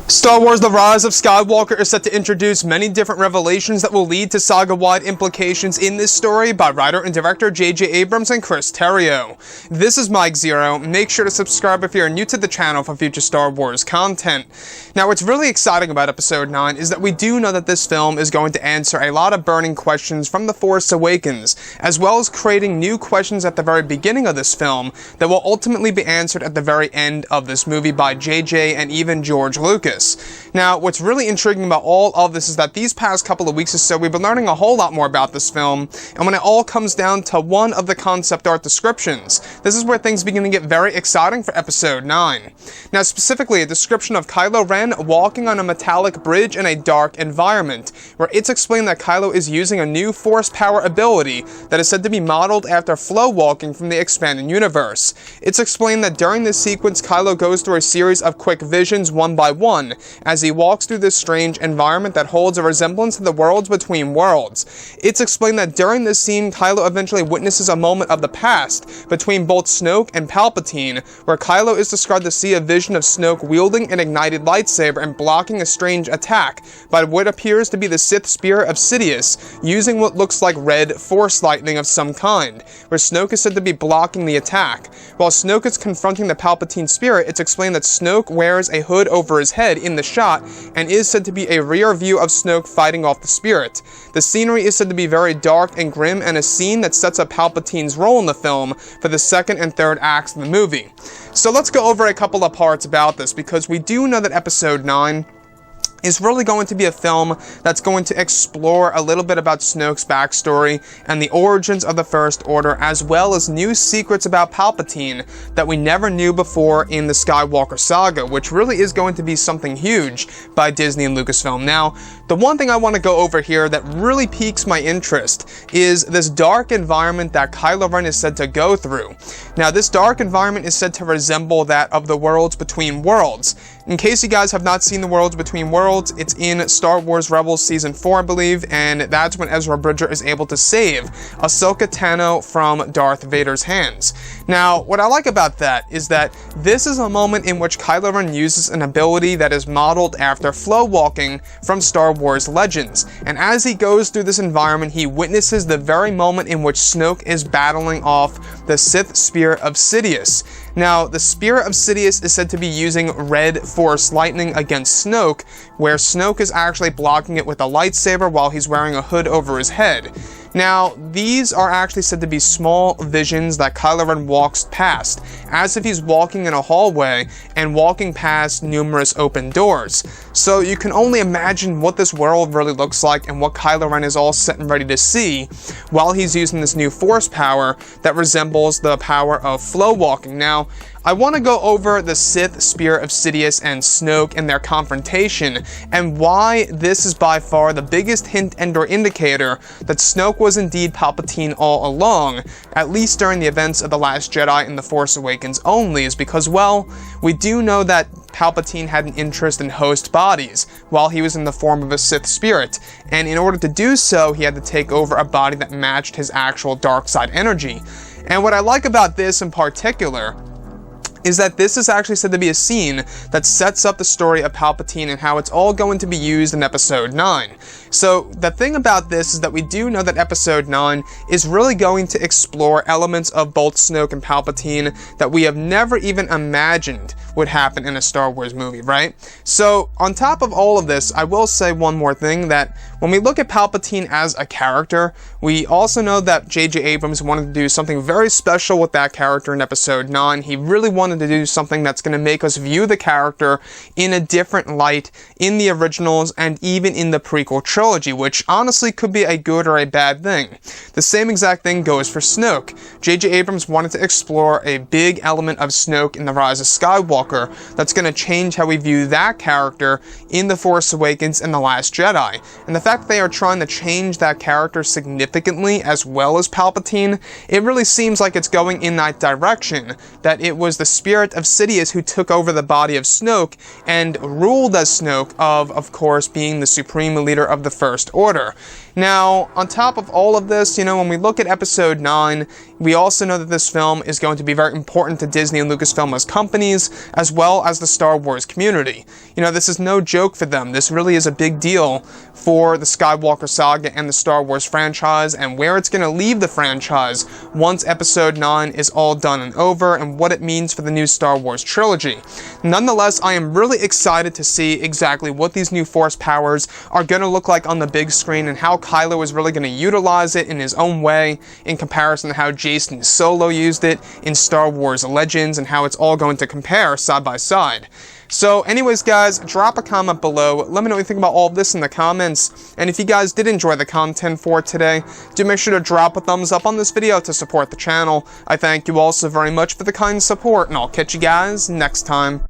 Star Wars The Rise of Skywalker is set to introduce many different revelations that will lead to saga-wide implications in this story by writer and director J.J. Abrams and Chris Terrio. This is Mike Zero. Make sure to subscribe if you're new to the channel for future Star Wars content. Now, what's really exciting about Episode 9 is that we do know that this film is going to answer a lot of burning questions from The Force Awakens, as well as creating new questions at the very beginning of this film that will ultimately be answered at the very end of this movie by J.J. and even George Lucas. Now, what's really intriguing about all of this is that these past couple of weeks or so, we've been learning a whole lot more about this film, and when it all comes down to one of the concept art descriptions, this is where things begin to get very exciting for Episode 9. Now, specifically, a description of Kylo Ren walking on a metallic bridge in a dark environment, where it's explained that Kylo is using a new Force power ability that is said to be modeled after flow walking from the expanded universe. It's explained that during this sequence, Kylo goes through a series of quick visions one by one, as he walks through this strange environment that holds a resemblance to the worlds between worlds. It's explained that during this scene, Kylo eventually witnesses a moment of the past between both Snoke and Palpatine, where Kylo is described to see a vision of Snoke wielding an ignited lightsaber and blocking a strange attack by what appears to be the Sith spirit of Sidious, using what looks like red Force lightning of some kind, where Snoke is said to be blocking the attack. While Snoke is confronting the Palpatine spirit, it's explained that Snoke wears a hood over his head in the shot and is said to be a rear view of Snoke fighting off the spirit. The scenery is said to be very dark and grim, and a scene that sets up Palpatine's role in the film for the second and third acts of the movie. So let's go over a couple of parts about this, because we do know that Episode 9 is really going to be a film that's going to explore a little bit about Snoke's backstory and the origins of the First Order, as well as new secrets about Palpatine that we never knew before in the Skywalker saga, which really is going to be something huge by Disney and Lucasfilm. Now, the one thing I want to go over here that really piques my interest is this dark environment that Kylo Ren is said to go through. Now, this dark environment is said to resemble that of the Worlds Between Worlds. In case you guys have not seen the Worlds Between Worlds, it's in Star Wars Rebels Season 4, I believe, and that's when Ezra Bridger is able to save Ahsoka Tano from Darth Vader's hands. Now, what I like about that is that this is a moment in which Kylo Ren uses an ability that is modeled after flow walking from Star Wars Legends, and as he goes through this environment, he witnesses the very moment in which Snoke is battling off the Sith spirit of Sidious. Now, the spirit of Sidious is said to be using red Force lightning against Snoke, where Snoke is actually blocking it with a lightsaber while he's wearing a hood over his head. Now, these are actually said to be small visions that Kylo Ren walks past, as if he's walking in a hallway and walking past numerous open doors. So you can only imagine what this world really looks like and what Kylo Ren is all set and ready to see while he's using this new Force power that resembles the power of flow walking. Now, I want to go over the Sith spirit of Sidious and Snoke and their confrontation, and why this is by far the biggest hint and or indicator that Snoke was indeed Palpatine all along, at least during the events of The Last Jedi and The Force Awakens only, is because, well, we do know that Palpatine had an interest in host bodies while he was in the form of a Sith spirit, and in order to do so, he had to take over a body that matched his actual dark side energy. And what I like about this in particular is that this is actually said to be a scene that sets up the story of Palpatine and how it's all going to be used in Episode 9. So the thing about this is that we do know that Episode 9 is really going to explore elements of both Snoke and Palpatine that we have never even imagined would happen in a Star Wars movie, right? So on top of all of this, I will say one more thing, that when we look at Palpatine as a character, we also know that J.J. Abrams wanted to do something very special with that character in Episode 9. He really wanted to do something that's going to make us view the character in a different light in the originals and even in the prequel trilogy, which honestly could be a good or a bad thing. The same exact thing goes for Snoke. J.J. Abrams wanted to explore a big element of Snoke in The Rise of Skywalker that's going to change how we view that character in The Force Awakens and The Last Jedi. And the fact that they are trying to change that character significantly as well as Palpatine, it really seems like it's going in that direction, that it was the spirit of Sidious who took over the body of Snoke and ruled as Snoke, of course, being the supreme leader of the First Order. Now, on top of all of this, when we look at Episode 9, We also know that this film is going to be very important to Disney and Lucasfilm as companies, as well as the Star Wars community. You know, this is no joke for them. This really is a big deal for the Skywalker saga and the Star Wars franchise, and where it's going to leave the franchise once Episode 9 is all done and over, and what it means for the new Star Wars trilogy. Nonetheless, I am really excited to see exactly what these new Force powers are going to look like on the big screen, and how Kylo is really going to utilize it in his own way in comparison to how Jason Solo used it in Star Wars Legends, and how it's all going to compare side by side. So anyways guys, drop a comment below, let me know what you think about all of this in the comments, and if you guys did enjoy the content for today, do make sure to drop a thumbs up on this video to support the channel. I thank you all so very much for the kind support, and I'll catch you guys next time.